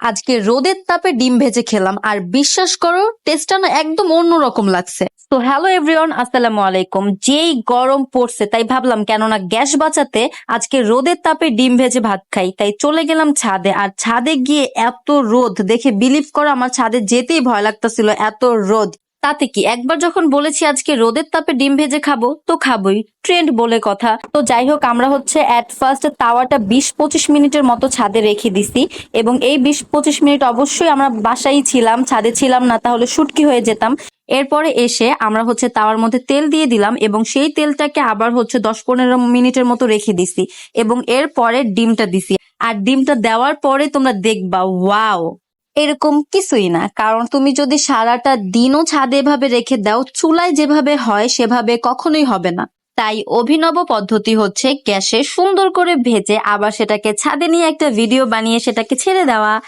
আজকে রোদের তাপে ডিম ভেজে খেলাম আর বিশ্বাস করো টেস্টটা না একদম অন্যরকম লাগছে। তো হ্যালো এভরিওয়ান, আসসালামু আলাইকুম। যেই গরম পড়ছে তাই ভাবলাম কেননা গ্যাস বাঁচাতে আজকে রোদের তাপে ডিম ভেজে ভাত খাই, তাই চলে গেলাম ছাদে। আর ছাদে গিয়ে এত রোদ দেখে বিলিভ করো আমার ছাদে যেতেই ভয় লাগতেছিল, এত রোদ। তাতে কি, একবার যখন বলেছি আজকে রোদের তাপে ডিম ভেজে খাবো তো খাবোই, ট্রেন্ড বলে কথা। তো যাই হোক, আমরা হচ্ছে এট ফার্স্ট তাওয়াটা 20-25 মিনিটের মতো ছাদে রেখে দিছি। এবং এই 20-25 মিনিট অবশ্যই আমরা বাসায় ছিলাম, ছাদে ছিলাম না, তাহলে শুটকি হয়ে যেতাম। এরপরে এসে আমরা হচ্ছে তাওয়ার মধ্যে তেল দিয়ে দিলাম এবং সেই তেলটাকে আবার হচ্ছে 10-15 মিনিটের মতো রেখে দিছি এবং এরপরে ডিমটা দিছি। আর ডিমটা দেওয়ার পরে তোমরা দেখবা ওয়াও, এরকম কিছুই না। কারণ তুমি যদি সারাটা দিনও ছাদে এভাবে রেখে দাও, চুলায় যেভাবে হয় সেভাবে কখনোই হবে না। তাই অভিনব পদ্ধতি হচ্ছে গ্যাসে সুন্দর করে ভেজে আবার সেটাকে ছাদে নিয়ে একটা ভিডিও বানিয়ে সেটাকে ছেড়ে দেওয়া।